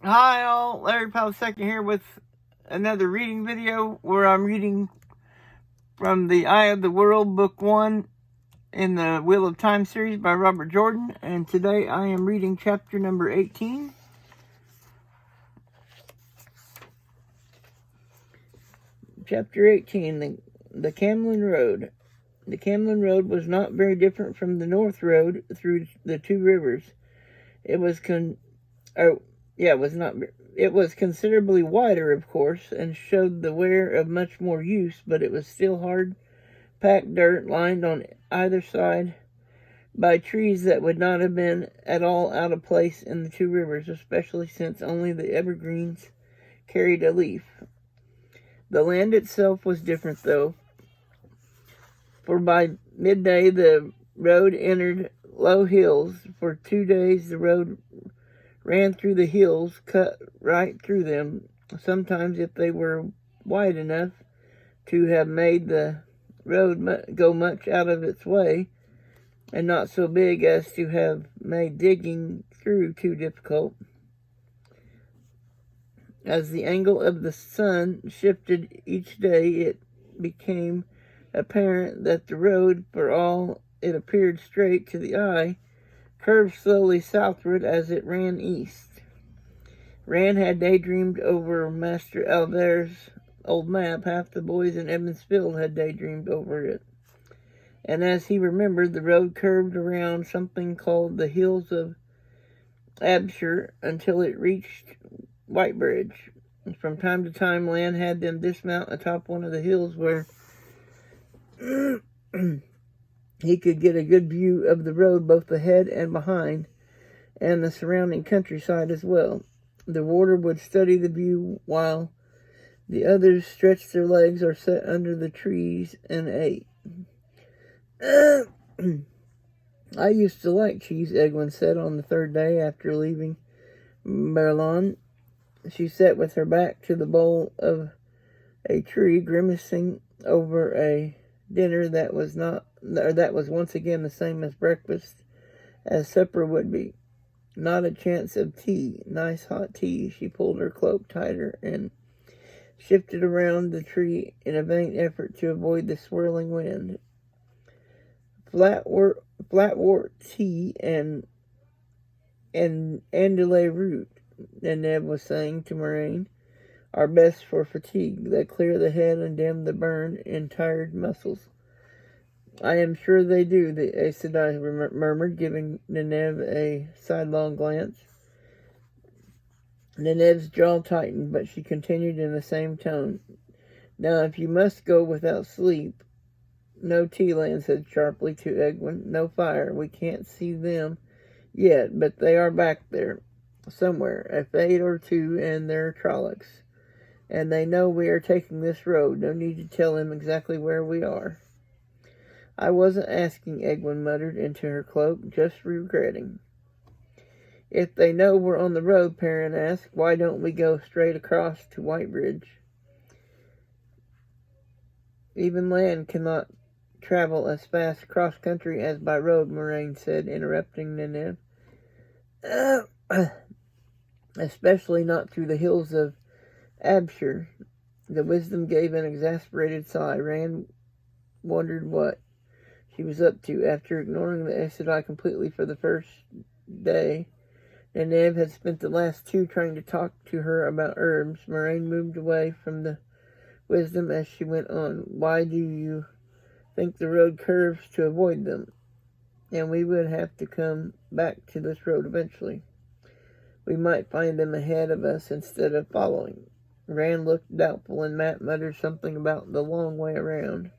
Hi all, Larry Powell II here with another reading video where I'm reading from The Eye of the World, Book 1 in the Wheel of Time series by Robert Jordan, and today I am reading chapter number 18. Chapter 18, the Camlin Road. The Camlin Road was not very different from the North Road through the two rivers. It was considerably wider, of course, and showed the wear of much more use, but it was still hard, packed dirt lined on either side by trees that would not have been at all out of place in the two rivers, especially since only the evergreens carried a leaf. The land itself was different, though, for by midday the road entered low hills. For 2 days the road ran through the hills, cut right through them, sometimes if they were wide enough to have made the road go much out of its way, and not so big as to have made digging through too difficult. As the angle of the sun shifted each day, it became apparent that the road, for all it appeared straight to the eye, curved slowly southward as it ran east. Rand had daydreamed over Master Albert's old map. Half the boys in Evansville had daydreamed over it. And as he remembered, the road curved around something called the Hills of Abshire until it reached Whitebridge. From time to time, Land had them dismount atop one of the hills where he could get a good view of the road both ahead and behind, and the surrounding countryside as well. The warder would study the view while the others stretched their legs or sat under the trees and ate. I used to like cheese, Egwin said on the third day after leaving Berlin. She sat with her back to the bole of a tree, grimacing over a dinner that was once again the same as breakfast as supper would be. Not a chance of tea, nice hot tea. She pulled her cloak tighter and shifted around the tree in a vain effort to avoid the swirling wind. Flatwort tea and andouille root, Neb was saying to Moraine, are best for fatigue. They clear the head and dim the burn in tired muscles. I am sure they do, the Aes Sedai murmured, giving Neneve a sidelong glance. Neneve's jaw tightened, but she continued in the same tone. Now, if you must go without sleep... No tea, Land said sharply to Egwin. No fire. We can't see them yet, but they are back there somewhere, a fade or two and their trollocs. And they know we are taking this road. No need to tell them exactly where we are. I wasn't asking, Egwin muttered into her cloak, just regretting. If they know we're on the road, Perrin asked, why don't we go straight across to Whitebridge? Even Land cannot travel as fast cross-country as by road, Moraine said, interrupting Neneve. Especially not through the hills of Abshire. The wisdom gave an exasperated sigh. Rand wondered what she was up to. After ignoring the Aes Sedai completely for the first day, Neneve had spent the last two trying to talk to her about herbs. Moraine moved away from the wisdom as she went on. Why do you think the road curves to avoid them? And we would have to come back to this road eventually. We might find them ahead of us instead of following. Rand looked doubtful, and Matt muttered something about the long way around.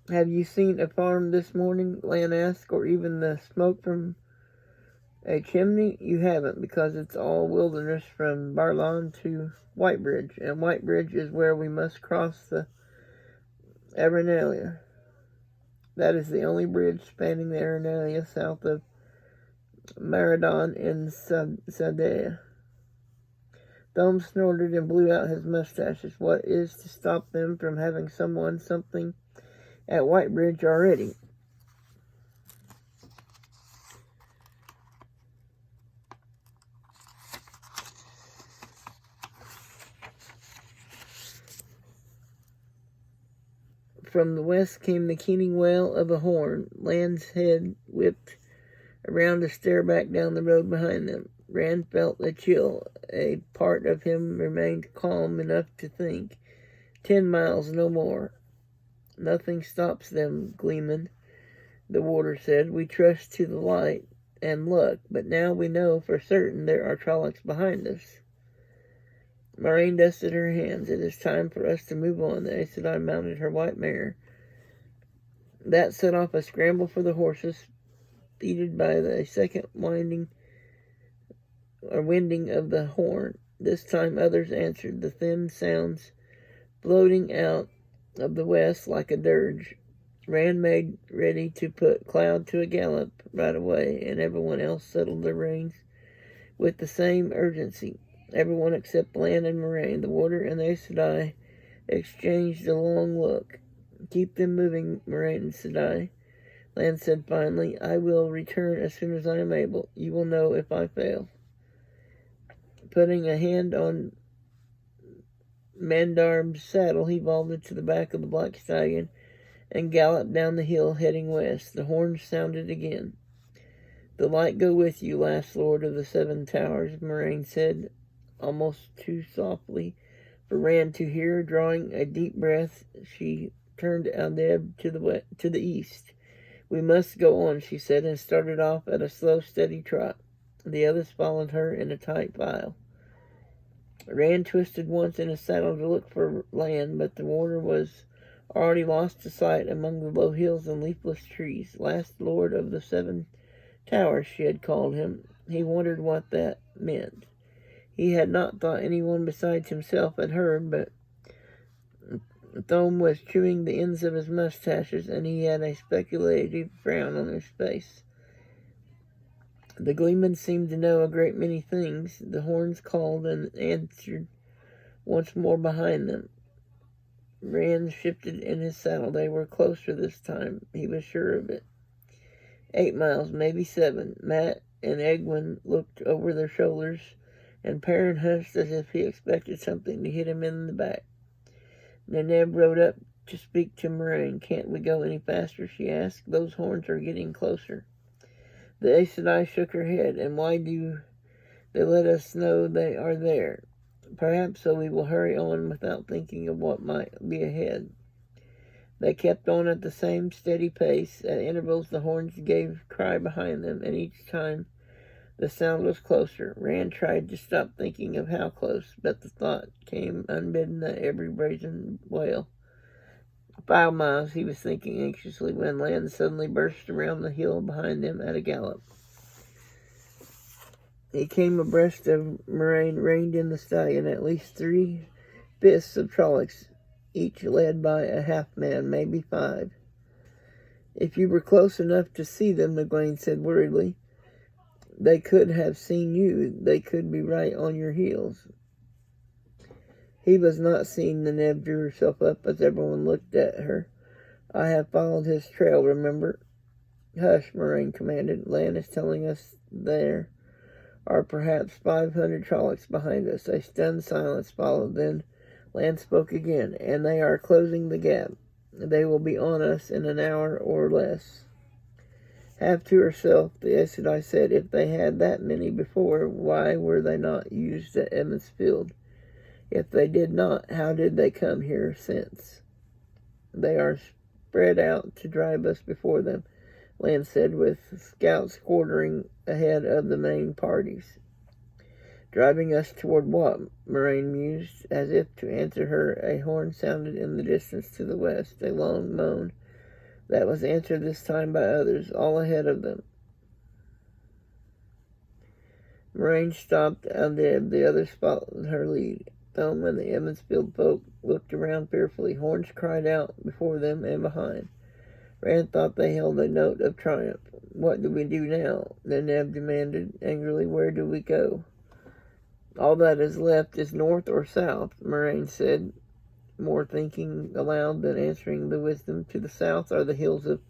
Have you seen a farm this morning? Lan asked, or even the smoke from a chimney? You haven't, because it's all wilderness from Barlon to Whitebridge, and Whitebridge is where we must cross the Arenalia. That is the only bridge spanning the Arenalia south of Maradon in Sadea. Thome snorted and blew out his mustaches. What is to stop them from having something at Whitebridge already? From the west came the keening wail of a horn. Land's head whipped around to stare back down the road behind them. Rand felt a chill. A part of him remained calm enough to think, 10 miles, no more. Nothing stops them, Gleeman, the warder said. We trust to the light and luck, but now we know for certain there are Trollocs behind us. Moraine dusted her hands. It is time for us to move on. The Aes Sedai mounted her white mare. That set off a scramble for the horses, speeded by the second winding of the horn. This time others answered, the thin sounds floating out of the west like a dirge. Rand made ready to put Cloud to a gallop right away, and everyone else settled their reins with the same urgency. Everyone except Lan and Moraine. The warder and the Aes Sedai exchanged a long look. Keep them moving, Moraine and Sedai. Lan said finally, I will return as soon as I am able. You will know if I fail. Putting a hand on Mandar's saddle, he vaulted to the back of the black stallion and galloped down the hill, heading west. The horns sounded again. The light go with you, last lord of the Seven Towers, Moraine said, almost too softly for Rand to hear. Drawing a deep breath, she turned Aldeb to the east. We must go on, she said, and started off at a slow, steady trot. The others followed her in a tight file. Rand twisted once in his saddle to look for Lan, but the warder was already lost to sight among the low hills and leafless trees. Last lord of the Seven Towers, she had called him. He wondered what that meant. He had not thought anyone besides himself had heard, but Thome was chewing the ends of his mustaches, and he had a speculative frown on his face. The Gleeman seemed to know a great many things. The horns called and answered once more behind them. Rand shifted in his saddle. They were closer this time. He was sure of it. 8 miles, maybe 7. Mat and Egwene looked over their shoulders, and Perrin hushed as if he expected something to hit him in the back. Neneb rode up to speak to Moraine. Can't we go any faster, she asked. Those horns are getting closer. The Aes Sedai shook her head. And why do they let us know they are there? Perhaps so we will hurry on without thinking of what might be ahead. They kept on at the same steady pace. At intervals the horns gave cry behind them, and each time the sound was closer. Rand tried to stop thinking of how close, but the thought came unbidden at every brazen wail. 5 miles, he was thinking anxiously, when Lan suddenly burst around the hill behind them at a gallop. He came abreast of Moraine, reined in the stallion. At least 3 fists of Trollocs, each led by a half-man, maybe 5. If you were close enough to see them, Egwene said worriedly, they could have seen you. They could be right on your heels. He was not seen. Neneb drew herself up as everyone looked at her. I have followed his trail, remember? Hush, Moraine commanded. Lan is telling us there are perhaps 500 Trollocs behind us. A stunned silence followed. Then Lan spoke again. And they are closing the gap. They will be on us in an hour or less. Half to herself, the Aes Sedai said, if they had that many before, why were they not used at Emmonsfield? If they did not, how did they come here since? They are spread out to drive us before them, Lan said, with scouts quartering ahead of the main parties. Driving us toward what? Moraine mused. As if to answer her, a horn sounded in the distance to the west, a long moan that was answered this time by others, all ahead of them. Moraine stopped Aldeb. The others followed her lead. Thome and the Emmonsfield folk looked around fearfully. Horns cried out before them and behind. Rand thought they held a note of triumph. What do we do now? Neneb demanded angrily. Where do we go? All that is left is north or south, Moraine said, more thinking aloud than answering the wisdom. To the south are the hills of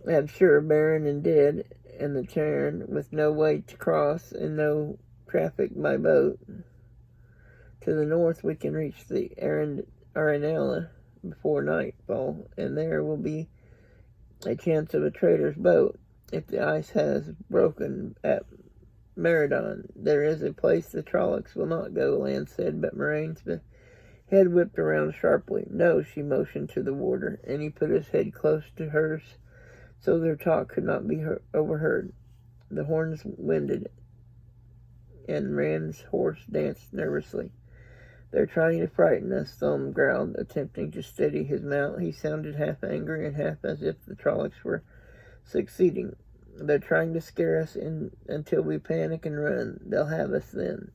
Abshur, barren and dead, and the Tarn, with no way to cross and no traffic by boat. To the north we can reach the Arenala, before nightfall, and there will be a chance of a trader's boat. If the ice has broken at Meridon, there is a place the Trollocs will not go, Land said, but Moraine's head whipped around sharply. No, she motioned to the warder, and he put his head close to hers so their talk could not be overheard. The horns winded, and Rand's horse danced nervously. They're trying to frighten us, Thumb growled, attempting to steady his mount. He sounded half angry and half as if the Trollocs were succeeding. They're trying to scare us until we panic and run. They'll have us then.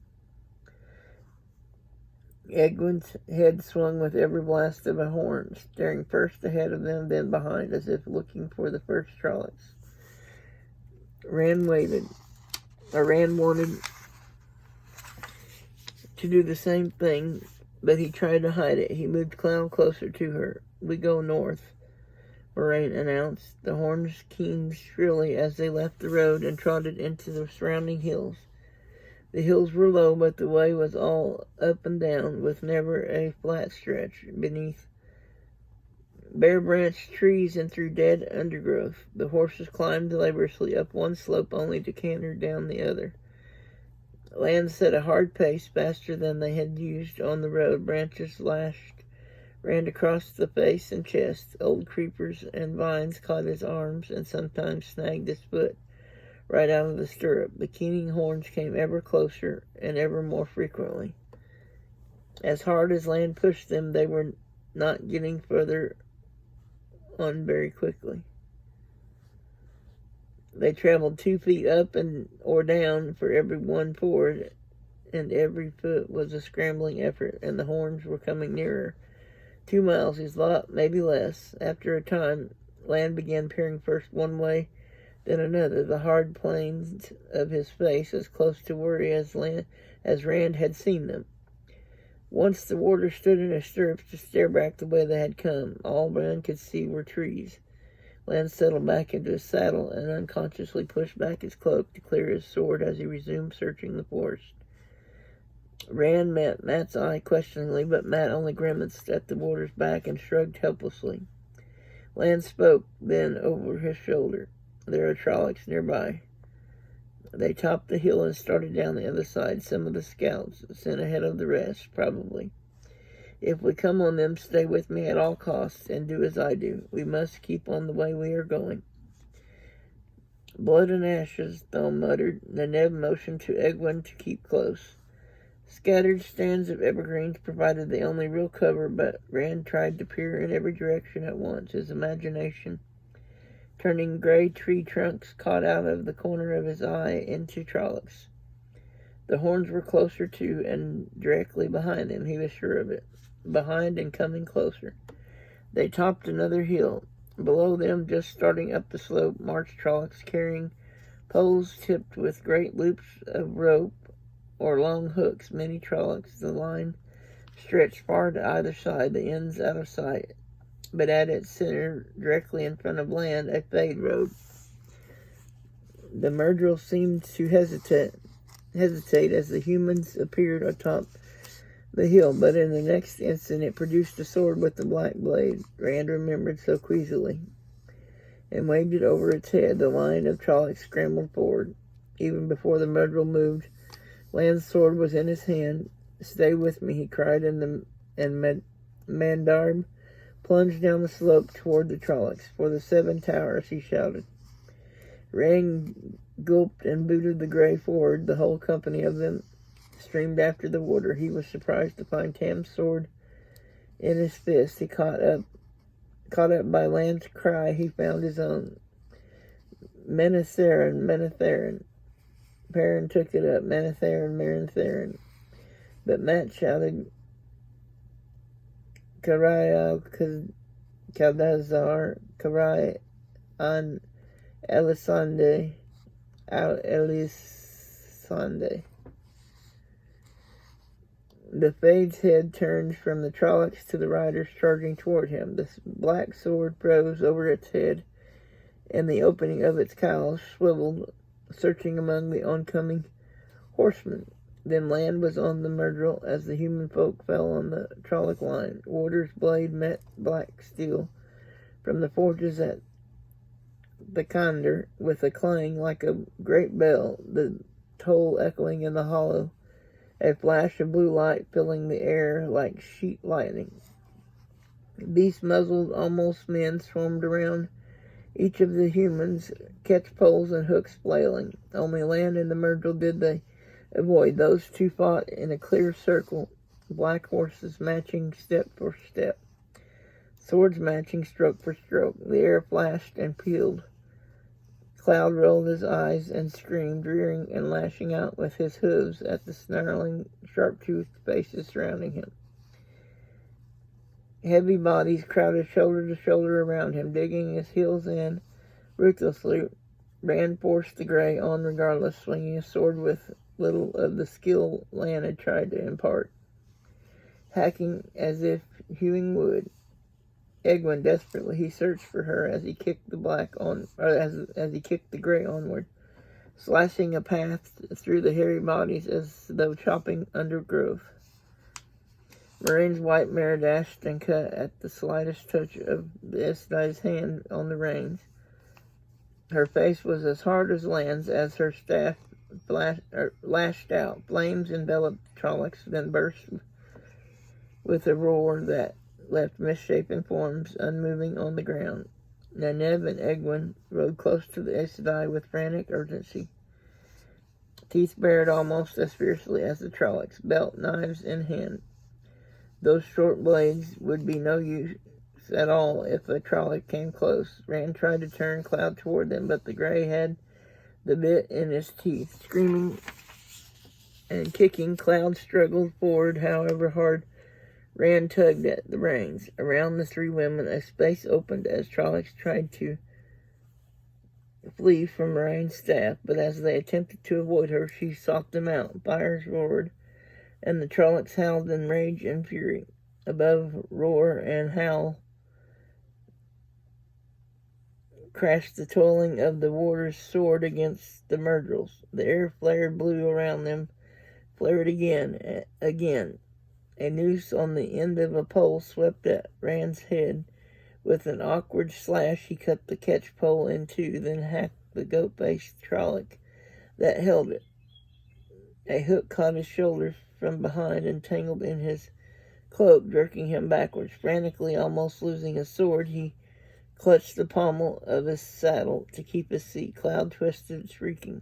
Egwin's head swung with every blast of a horn, staring first ahead of them, then behind, as if looking for the first Trollocs. Rand wanted to do the same thing, but he tried to hide it. He moved Clown closer to her. We go north, Moraine announced. The horns keened shrilly as they left the road and trotted into the surrounding hills. The hills were low, but the way was all up and down, with never a flat stretch beneath bare-branched trees and through dead undergrowth. The horses climbed laboriously up one slope, only to canter down the other. Land set a hard pace, faster than they had used on the road. Branches ran across the face and chest. Old creepers and vines caught his arms and sometimes snagged his foot right out of the stirrup. The keening horns came ever closer and ever more frequently. As hard as Land pushed them, they were not getting further on very quickly. They traveled 2 feet up or down for every one forward, and every foot was a scrambling effort, and the horns were coming nearer. 2 miles, he thought, maybe less. After a time, Land began peering first one way, then another. The hard planes of his face as close to worry as Rand had seen them. Once the warder stood in his stirrups to stare back the way they had come. All Rand could see were trees. Land settled back into his saddle and unconsciously pushed back his cloak to clear his sword as he resumed searching the forest. Rand met Matt's eye questioningly, but Matt only grimaced at the warder's back and shrugged helplessly. Land spoke then over his shoulder. There are Trollocs nearby. They topped the hill and started down the other side. Some of the scouts sent ahead of the rest, probably. If we come on them, stay with me at all costs and do as I do. We must keep on the way we are going. Blood and ashes, Thumb muttered. The Neb motioned to Egwin to keep close. Scattered stands of evergreens provided the only real cover, but Rand tried to peer in every direction at once, his imagination turning gray tree trunks caught out of the corner of his eye into Trollocs. The horns were closer to and directly behind him, he was sure of it. Behind and coming closer. They topped another hill. Below them, just starting up the slope, marched Trollocs carrying poles tipped with great loops of rope or long hooks. Many Trollocs. The line stretched far to either side, the ends out of sight. But at its center, directly in front of Land, a fade road. The Murdrel seemed to hesitate as the humans appeared atop the hill, but in the next instant it produced a sword with the black blade, Rand remembered so queasily, and waved it over its head. The line of Trollocs scrambled forward. Even before the Murdrel moved, Land's sword was in his hand. Stay with me, he cried, and Mandarb plunged down the slope toward the Trollocs. For the 7 towers, he shouted. Rand gulped and booted the gray forward. The whole company of them streamed after the warder. He was surprised to find Tam's sword in his fist. He caught up by Land's cry, he found his own. Menetherin. Perrin took it up. Menetherin. But Matt shouted, Karai Kaldazar, Karai an Elisande, al Elisande. The Fade's head turned from the Trollocs to the riders charging toward him. The black sword froze over its head, and the opening of its cowl swiveled, searching among the oncoming horsemen. Then land was on the Myrtle as the human folk fell on the Trolloc line. Warder's blade met black steel from the forges at the Conder with a clang like a great bell, the toll echoing in the hollow, a flash of blue light filling the air like sheet lightning. Beast-muzzled, almost men swarmed around each of the humans, catch poles and hooks flailing. Only land and the Myrtle did they avoid. Those two fought in a clear circle, black horses matching step for step, swords matching stroke for stroke. The air flashed and pealed. Cloud rolled his eyes and screamed, rearing and lashing out with his hooves at the snarling, sharp-toothed faces surrounding him. Heavy bodies crowded shoulder to shoulder around him, digging his heels in ruthlessly. Rand forced the gray on regardless, swinging his sword with little of the skill Lan had tried to impart, hacking as if hewing wood. Egwin desperately he searched for her as he kicked as he kicked the gray onward, slashing a path through the hairy bodies as though chopping undergrowth. Moraine's white mare dashed and cut at the slightest touch of the Aes Sedai's hand on the reins. Her face was as hard as Lan's as her staff lashed out. Flames enveloped Trollocs, then burst with a roar that left misshapen forms unmoving on the ground. Nynaeve and Egwin rode close to the Aes Sedai with frantic urgency, teeth bared almost as fiercely as the Trollocs, belt knives in hand. Those short blades would be no use at all if a Trolloc came close. Rand tried to turn Cloud toward them, but the gray had the bit in his teeth. Screaming and kicking, Cloud struggled forward, however hard Rand tugged at the reins. Around the three women, a space opened as Trollocs tried to flee from Moraine's staff, but as they attempted to avoid her, she sought them out. Fires roared, and the Trollocs howled in rage and fury. Above roar and howl crashed the tolling of the warder's sword against the Myrtles. The air flared blue around them, flared again. A noose on the end of a pole swept at Rand's head. With an awkward slash, he cut the catch pole in two, then hacked the goat-faced Trolloc that held it. A hook caught his shoulder from behind and tangled in his cloak, jerking him backwards. Frantically, almost losing his sword, he clutched the pommel of his saddle to keep his seat. Cloud twisted, shrieking.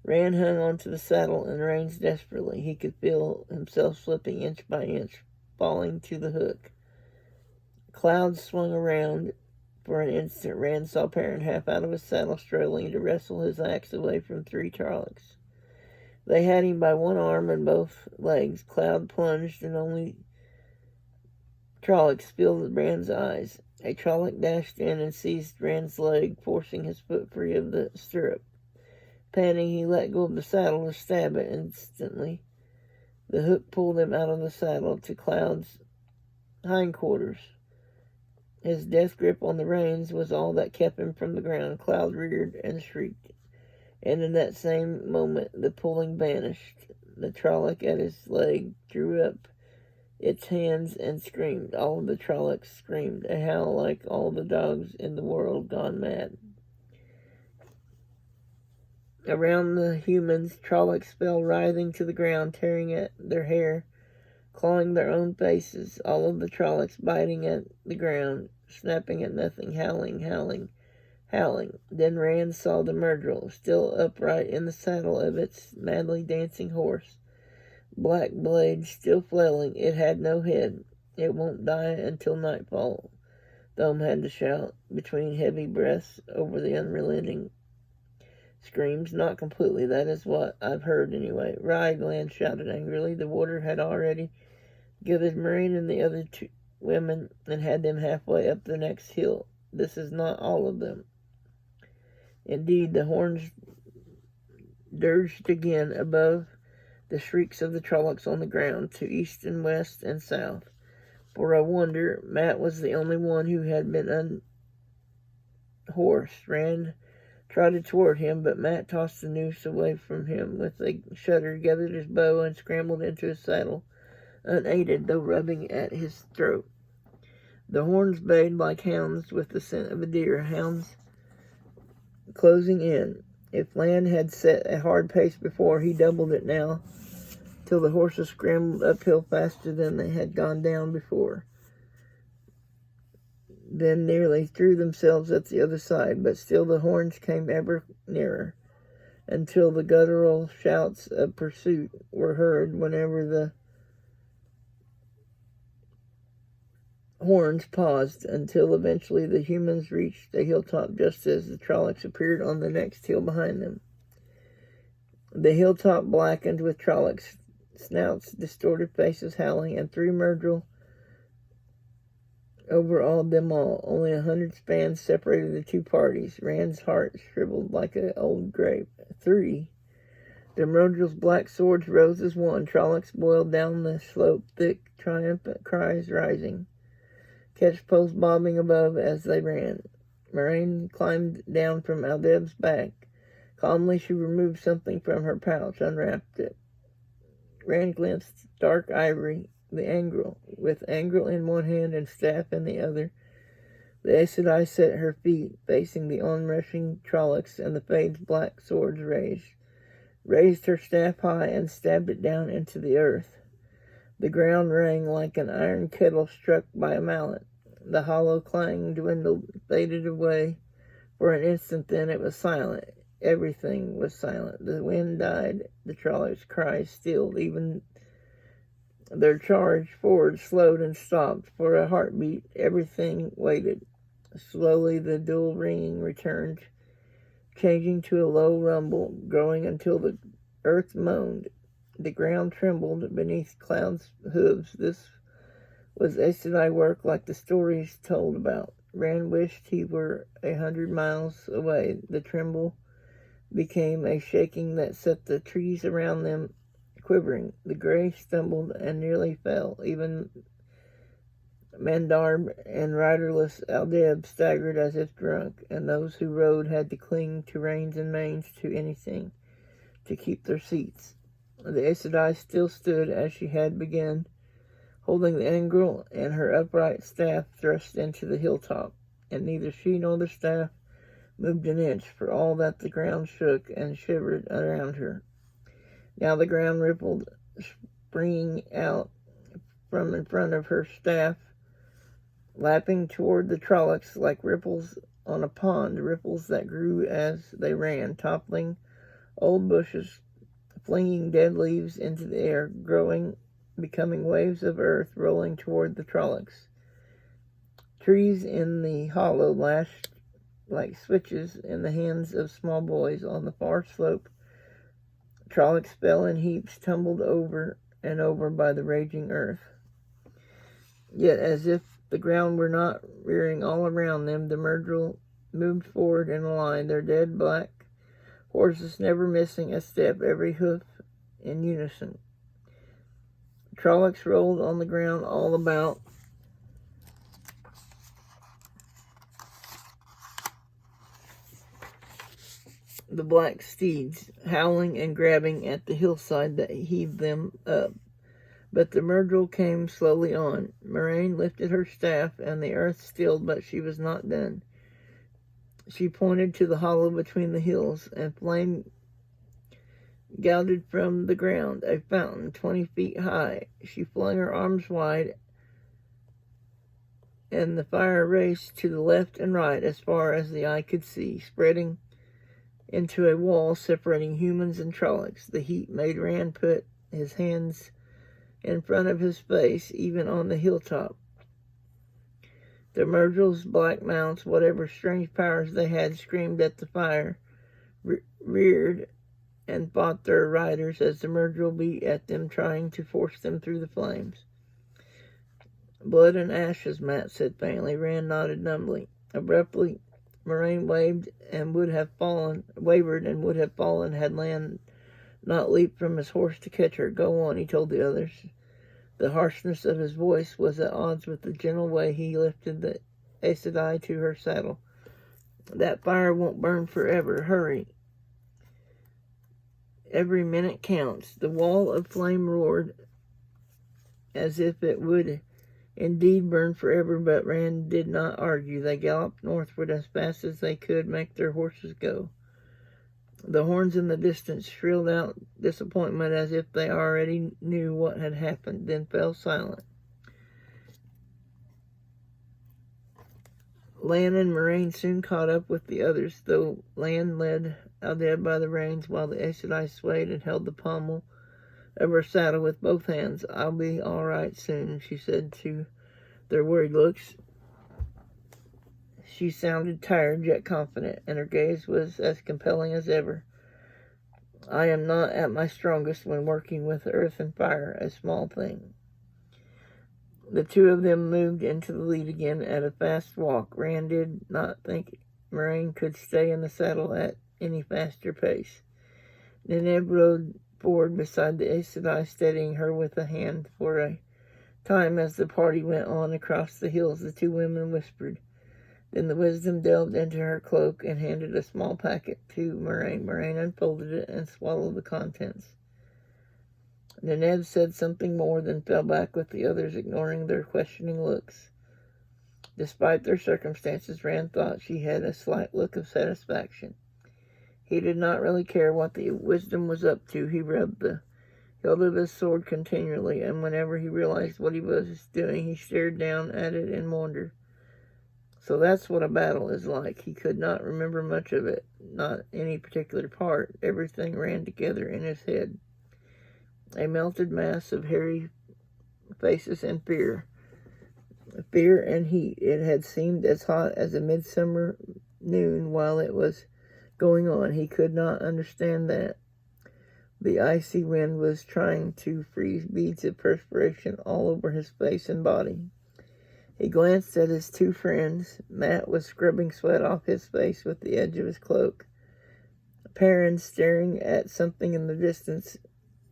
Rand hung onto the saddle and reins desperately. He could feel himself slipping inch by inch, falling to the hook. Cloud swung around. For an instant, Rand saw Perrin half out of his saddle, struggling to wrestle his axe away from three Trollocs. They had him by one arm and both legs. Cloud plunged, and only Trolloc filled Rand's eyes. A Trolloc dashed in and seized Rand's leg, forcing his foot free of the stirrup. Panting, he let go of the saddle to stab it. Instantly, the hook pulled him out of the saddle to Cloud's hindquarters. His death grip on the reins was all that kept him from the ground. Cloud reared and shrieked, and in that same moment the pulling vanished. The Trolloc at his leg drew up its hands and screamed. All of the Trollocs screamed, a howl like all the dogs in the world gone mad. Around the humans, Trollocs fell writhing to the ground, tearing at their hair, clawing their own faces. All of the Trollocs biting at the ground, snapping at nothing, howling. Then Rand saw the Myrtle, still upright in the saddle of its madly dancing horse, black blades still flailing. It had no head. It won't die until nightfall, Thome had to shout between heavy breaths over the unrelenting screams. Not completely, that is what I've heard anyway. Ride, Land shouted angrily. The warder had already gathered Moraine and the other two women and had them halfway up the next hill. This is not all of them. Indeed, the horns dirged again above the shrieks of the Trollocs on the ground, to east and west and south. For a wonder, Mat was the only one who had been unhorsed. Rand trotted toward him, but Matt tossed the noose away from him with a shudder, gathered his bow, and scrambled into his saddle, unaided, though rubbing at his throat. The horns bayed like hounds with the scent of a deer, hounds closing in. If Land had set a hard pace before, he doubled it now, till the horses scrambled uphill faster than they had gone down before, then nearly threw themselves at the other side, but still the horns came ever nearer, until the guttural shouts of pursuit were heard whenever the horns paused, until eventually the humans reached the hilltop just as the Trollocs appeared on the next hill behind them. The hilltop blackened with Trollocs' snouts, distorted faces howling, and 3 Myrtle overawed them all. Only 100 spans separated the two parties. Rand's heart shriveled like an old grape. 3. The Myrtle's black swords rose as one. Trollocs boiled down the slope, thick, triumphant cries rising. Catchpoles bobbing above as they ran. Moraine climbed down from Aldeb's back. Calmly she removed something from her pouch, unwrapped it. Rand glimpsed dark ivory, the angrel, with angrel in one hand and staff in the other. The Aes Sedai sat at her feet, facing the onrushing Trollocs, and the Fade's black swords raised her staff high and stabbed it down into the earth. The ground rang like an iron kettle struck by a mallet. The hollow clang dwindled, faded away. For an instant then it was silent. Everything was silent. The wind died. The Trollocs' cries stilled. Even their charge forward slowed and stopped. For a heartbeat, everything waited. Slowly the dull ringing returned, changing to a low rumble, growing until the earth moaned. The ground trembled beneath Cloud's hooves. This was Aes Sedai work like the stories told about. Rand wished he were 100 miles away. The tremble became a shaking that set the trees around them quivering. The gray stumbled and nearly fell. Even Mandarb and riderless Aldeb staggered as if drunk, and those who rode had to cling to reins and manes, to anything, to keep their seats. The Aes Sedai still stood as she had begun, holding the angrel and her upright staff thrust into the hilltop, and neither she nor the staff moved an inch, for all that the ground shook and shivered around her. Now the ground rippled, springing out from in front of her staff, lapping toward the Trollocs like ripples on a pond, ripples that grew as they ran, toppling old bushes, flinging dead leaves into the air, growing, becoming waves of earth, rolling toward the Trollocs. Trees in the hollow lashed like switches in the hands of small boys. On the far slope, Trollocs fell in heaps, tumbled over and over by the raging earth. Yet, as if the ground were not rearing all around them, the Myrtle moved forward in a line, their dead black horses never missing a step, every hoof in unison. Trollocs rolled on the ground all about. The black steeds, howling and grabbing at the hillside that heaved them up. But the Myrtle came slowly on. Moraine lifted her staff, and the earth stilled, but she was not done. She pointed to the hollow between the hills, and flame gouted from the ground, a fountain 20 feet high. She flung her arms wide, and the fire raced to the left and right as far as the eye could see, spreading into a wall separating humans and Trollocs. The heat made Rand put his hands in front of his face, even on the hilltop. The Myrtle's black mounts, whatever strange powers they had, screamed at the fire, reared and fought their riders as the Myrtle beat at them, trying to force them through the flames. Blood and ashes, Matt said faintly. Rand nodded numbly. Abruptly, Moraine wavered and would have fallen had Land not leaped from his horse to catch her. Go on, he told the others. The harshness of his voice was at odds with the gentle way he lifted the Aes Sedai to her saddle. That fire won't burn forever. Hurry. Every minute counts. The wall of flame roared as if it would indeed burn forever, but Rand did not argue. They galloped northward as fast as they could make their horses go. The horns in the distance shrilled out disappointment as if they already knew what had happened, then fell silent. Lan and Moraine soon caught up with the others, though Lan led Aldeb by the reins while the Aes Sedai swayed and held the pommel of her saddle with both hands. "I'll be all right soon," she said to their worried looks. She sounded tired yet confident, and her gaze was as compelling as ever. "I am not at my strongest when working with earth and fire, a small thing." The two of them moved into the lead again at a fast walk. Rand did not think Moraine could stay in the saddle at any faster pace. Neneb rode forward beside the Aes Sedai, steadying her with a hand for a time as the party went on across the hills. The two women whispered. Then the wisdom delved into her cloak and handed a small packet to Moraine. Moraine unfolded it and swallowed the contents. Neneb said something more, then fell back with the others, ignoring their questioning looks. Despite their circumstances, Rand thought she had a slight look of satisfaction. He did not really care what the wisdom was up to. He rubbed the hilt of his sword continually, and whenever he realized what he was doing, he stared down at it in wonder. So that's what a battle is like. He could not remember much of it, not any particular part. Everything ran together in his head. A melted mass of hairy faces and fear. Fear and heat. It had seemed as hot as a midsummer noon while it was going on. He could not understand that. The icy wind was trying to freeze beads of perspiration all over his face and body. He glanced at his two friends. Mat was scrubbing sweat off his face with the edge of his cloak. Perrin, staring at something in the distance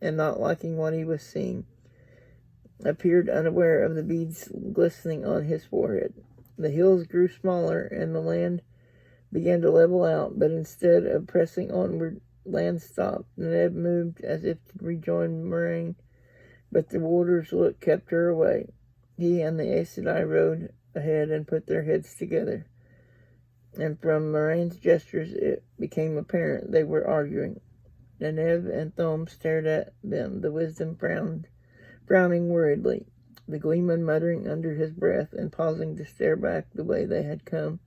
and not liking what he was seeing, appeared unaware of the beads glistening on his forehead. The hills grew smaller and the land began to level out, but instead of pressing onward, land stopped. Ned moved as if to rejoin Moraine, but the warder's look kept her away. He and the Aes Sedai rode ahead and put their heads together, and from Moraine's gestures it became apparent they were arguing. Neneb and Thom stared at them, the wisdom frowning worriedly, the gleeman muttering under his breath and pausing to stare back the way they had come,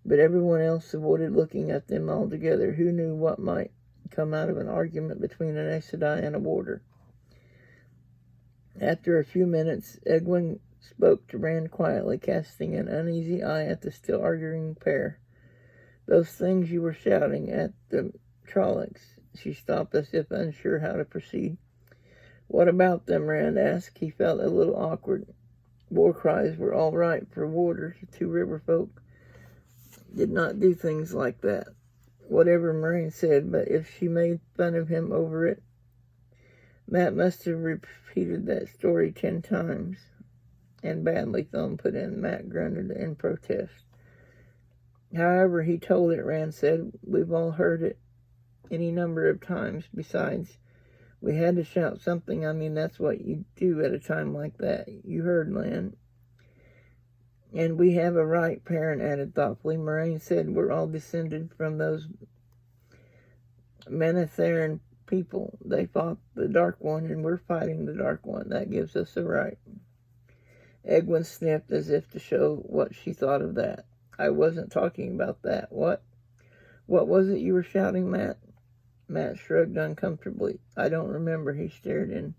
but everyone else avoided looking at them altogether. Who knew what might come out of an argument between an Aes Sedai and a warder? After a few minutes, Egwene spoke to Rand quietly, casting an uneasy eye at the still arguing pair. "Those things you were shouting at the Trollocs." She stopped as if unsure how to proceed. "What about them?" Rand asked. He felt a little awkward. War cries were all right for warders. Two river folk did not do things like that. Whatever Moraine said, but if she made fun of him over it, Mat must have repeated that story 10 times. And badly, Thom put in. Mat grunted in protest. "However he told it," Rand said. "We've all heard it any number of times. Besides, we had to shout something. I mean, that's what you do at a time like that. You heard, Lan." "And we have a right," Perrin added thoughtfully. Moraine said we're all descended from those Manetheren people. They fought the Dark One, and we're fighting the Dark One. That gives us a right." Egwene sniffed as if to show what she thought of that. "I wasn't talking about that." What was it you were shouting, Mat?" Mat shrugged uncomfortably. "I don't remember." He stared in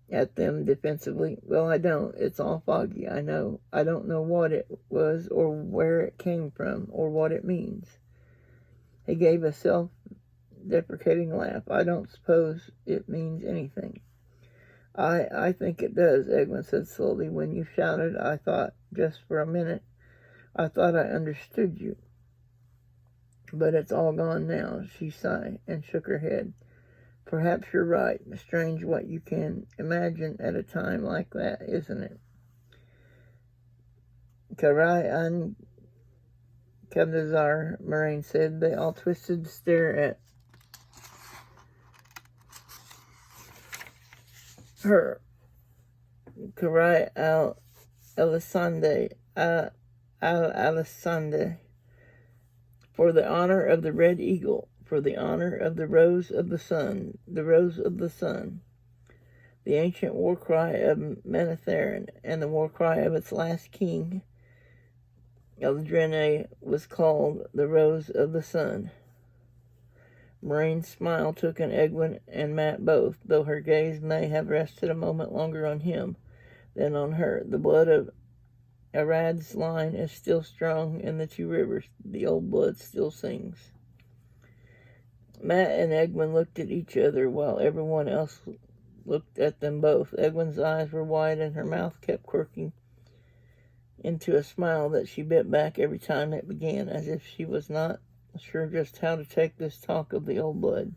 at them defensively. "Well, I don't. It's all foggy, I know. I don't know what it was or where it came from or what it means." He gave a self-deprecating laugh. "I don't suppose it means anything." I think it does," Egwene said slowly. "When you shouted, I thought, just for a minute, I thought I understood you. But it's all gone now." She sighed and shook her head. "Perhaps you're right. Strange what you can imagine at a time like that, isn't it?" Karai Come to Czar, Moraine said. They all twisted to stare at her. Karai Alessandre, Alessandre, for the honor of the red eagle, for the honor of the rose of the sun, the rose of the sun. The ancient war cry of Manetharin and the war cry of its last king, Eldrene, was called the rose of the sun. Moraine's smile took in Egwin and Mat both, though her gaze may have rested a moment longer on him than on her. The blood of Arad's line is still strong in the two rivers. The old blood still sings. Mat and Egwin looked at each other while everyone else looked at them both. Egwin's eyes were wide and her mouth kept quirking into a smile that she bit back every time it began, as if she was not sure just how to take this talk of the old blood.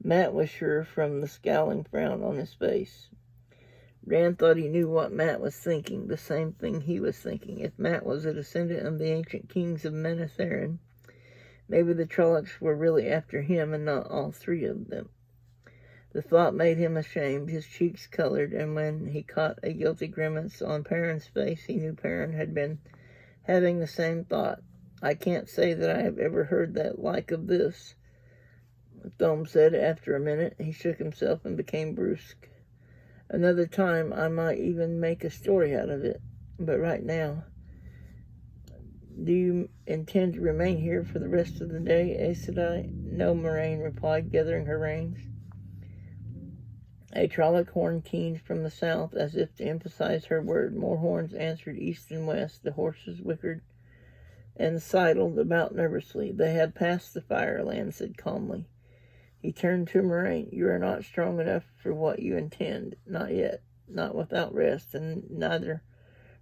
Mat was sure from the scowling frown on his face. Rand thought he knew what Mat was thinking, the same thing he was thinking. If Mat was a descendant of the ancient kings of Manetharin, maybe the Trollocs were really after him and not all three of them. The thought made him ashamed. His cheeks colored, and when he caught a guilty grimace on Perrin's face, he knew Perrin had been having the same thought. I can't say that I have ever heard that like of this, Thome said after a minute. He shook himself and became brusque. Another time I might even make a story out of it, but right now. Do you intend to remain here for the rest of the day, Aes Sedai? No, Moraine replied, gathering her reins. A Trolloc horn keened from the south, as if to emphasize her word. More horns answered east and west. The horses whickered and sidled about nervously. They had passed the fire, Lan said calmly. He turned to Moraine. You are not strong enough for what you intend. Not yet. Not without rest, and neither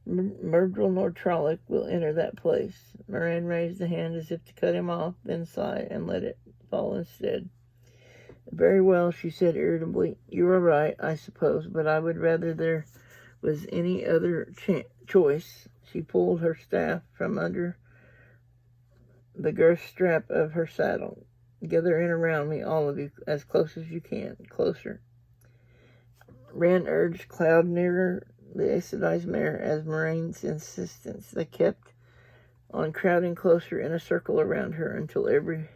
Myrddraal nor Trolloc will enter that place. Moraine raised a hand as if to cut him off, then sighed and let it fall instead. Very well, she said irritably. You are right, I suppose, but I would rather there was any other choice. She pulled her staff from under the girth strap of her saddle. Gather in around me, all of you, as close as you can. Closer. Rand urged Cloud nearer the Aes Sedai's mare as Moraine's insistence. They kept on crowding closer in a circle around her until every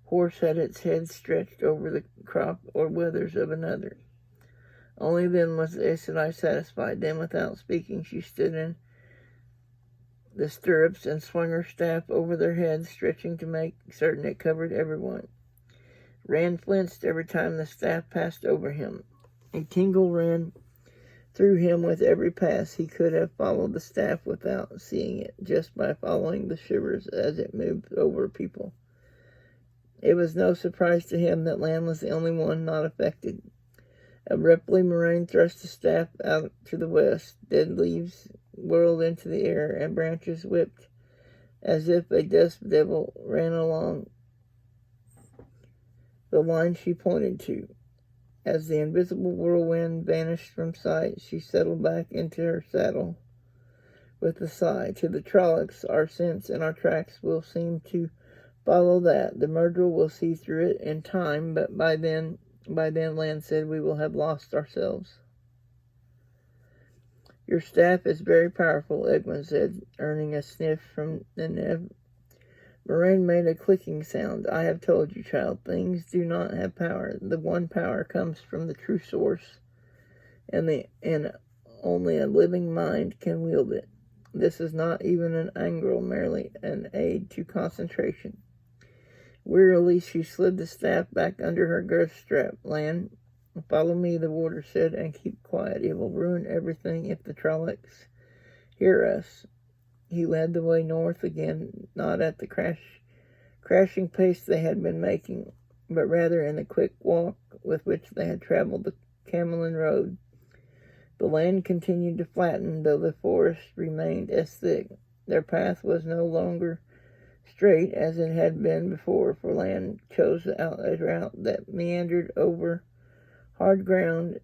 horse had its head stretched over the crop or withers of another. Only then was the Aes Sedai satisfied. Then, without speaking, she stood in the stirrups and swung her staff over their heads, stretching to make certain it covered everyone. Rand flinched every time the staff passed over him. A tingle ran through him with every pass. He could have followed the staff without seeing it, just by following the shivers as it moved over people. It was no surprise to him that Lan was the only one not affected. Abruptly, Moraine thrust the staff out to the west. Dead leaves whirled into the air, and branches whipped as if a dust devil ran along the line she pointed to. As the invisible whirlwind vanished from sight, she settled back into her saddle with a sigh. To the Trollocs, our scents and our tracks will seem to follow that. The Myrddraal will see through it in time, but by then, Lan said, we will have lost ourselves. Your staff is very powerful, Egwin said, earning a sniff from Neneve. Moraine made a clicking sound. I have told you, child, things do not have power. The one power comes from the true source, and only a living mind can wield it. This is not even an angle, merely an aid to concentration. Wearily, she slid the staff back under her girth strap. Lan, follow me, the warder said, and keep quiet. It will ruin everything if the Trollocs hear us. He led the way north again, not at the crashing pace they had been making, but rather in the quick walk with which they had traveled the Camelin road. The land continued to flatten, though the forest remained as thick. Their path was no longer straight as it had been before, for Lan chose out a route that meandered over hard ground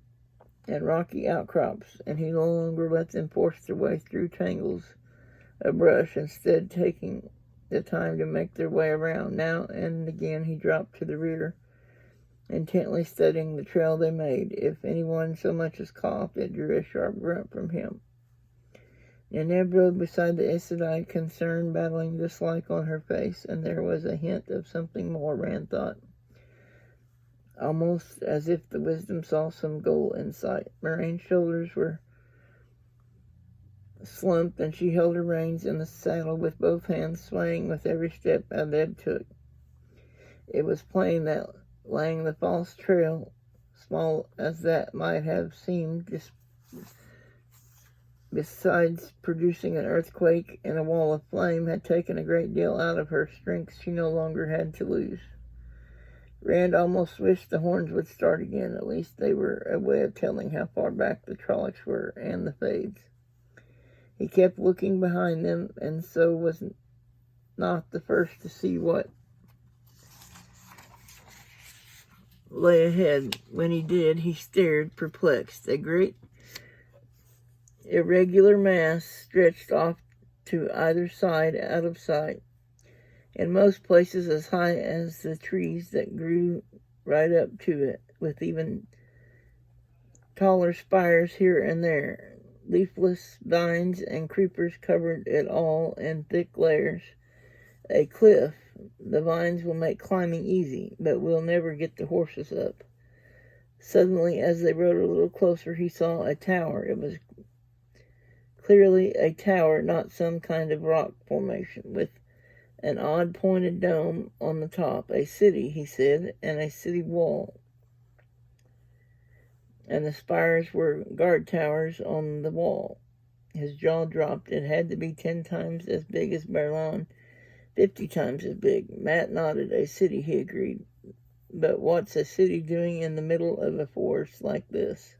and rocky outcrops, and he no longer let them force their way through tangles of brush, instead taking the time to make their way around. Now and again he dropped to the rear, intently studying the trail they made. If anyone so much as coughed, it drew a sharp grunt from him. Neneb rode beside the Aes Sedai, concern battling dislike on her face, and there was a hint of something more, Rand thought. Almost as if the wisdom saw some goal in sight. Moraine's shoulders were slumped, and she held her reins in the saddle with both hands, swaying with every step Adeb took. It was plain that laying the false trail, small as that might have seemed, besides producing an earthquake and a wall of flame, had taken a great deal out of her. Strength she no longer had to lose. Rand almost wished the horns would start again. At least they were a way of telling how far back the Trollocs were, and the Fades. He kept looking behind them, and so was not the first to see what lay ahead. When he did, he stared, perplexed. A great irregular mass stretched off to either side, out of sight. In most places as high as the trees that grew right up to it, with even taller spires here and there. Leafless vines and creepers covered it all in thick layers. A cliff. The vines will make climbing easy, but we'll never get the horses up. Suddenly, as they rode a little closer, he saw a tower. It was clearly a tower, not some kind of rock formation, with an odd pointed dome on the top. A city, he said, and a city wall. And the spires were guard towers on the wall. His jaw dropped. It had to be 10 times as big as Baerlon, 50 times as big. Matt nodded. A city, he agreed. But what's a city doing in the middle of a forest like this?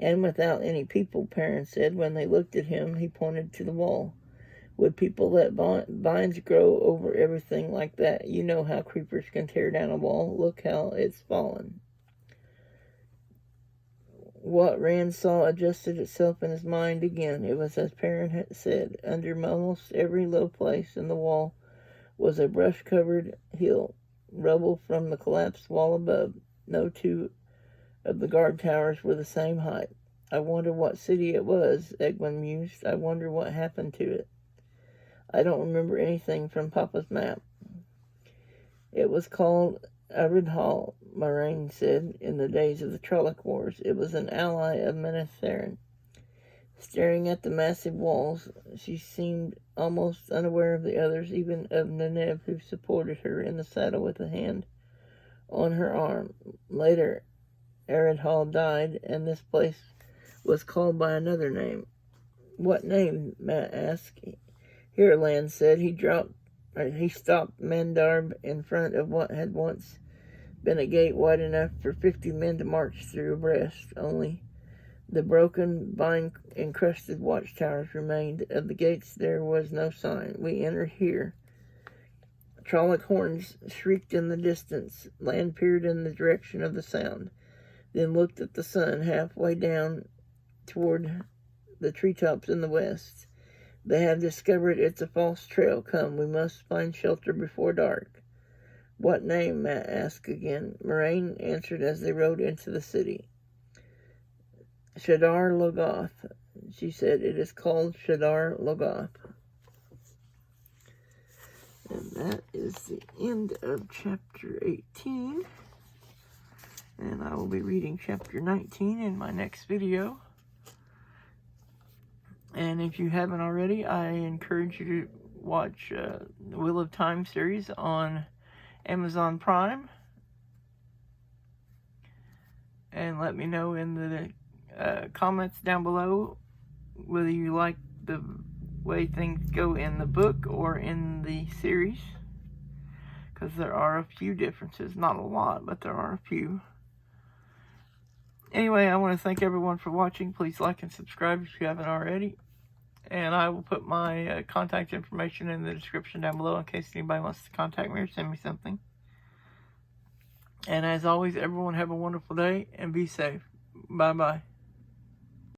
And without any people, Perrin said. When they looked at him, he pointed to the wall. Would people let vines grow over everything like that? You know how creepers can tear down a wall. Look how it's fallen. What Rand saw adjusted itself in his mind again. It was as Perrin had said. Under almost every low place in the wall was a brush-covered hill, rubble from the collapsed wall above. No two of the guard towers were the same height. I wonder what city it was, Egwin mused. I wonder what happened to it. I don't remember anything from Papa's map. It was called Aridhal, Moraine said, in the days of the Trolloc Wars. It was an ally of Menetheren. Staring at the massive walls, she seemed almost unaware of the others, even of Neneb, who supported her in the saddle with a hand on her arm. Later, Aridhal died, and this place was called by another name. What name? Matt asked. Here, Lan said. He stopped Mandarb in front of what had once been a gate wide enough for 50 men to march through abreast. Only the broken, vine-encrusted watchtowers remained. Of the gates there was no sign. We enter here. Trolloc horns shrieked in the distance. Lan peered in the direction of the sound, then looked at the sun halfway down toward the treetops in the west. They have discovered it's a false trail. Come, we must find shelter before dark. What name? Matt asked again. Moraine answered as they rode into the city. Shadar Logoth, she said. It is called Shadar Logoth. And that is the end of chapter 18. And I will be reading chapter 19 in my next video. And if you haven't already, I encourage you to watch the Wheel of Time series on Amazon Prime. And let me know in the comments down below whether you like the way things go in the book or in the series. Because there are a few differences. Not a lot, but there are a few. Anyway, I want to thank everyone for watching. Please like and subscribe if you haven't already. And I will put my contact information in the description down below in case anybody wants to contact me or send me something. And as always, everyone have a wonderful day and be safe. Bye-bye.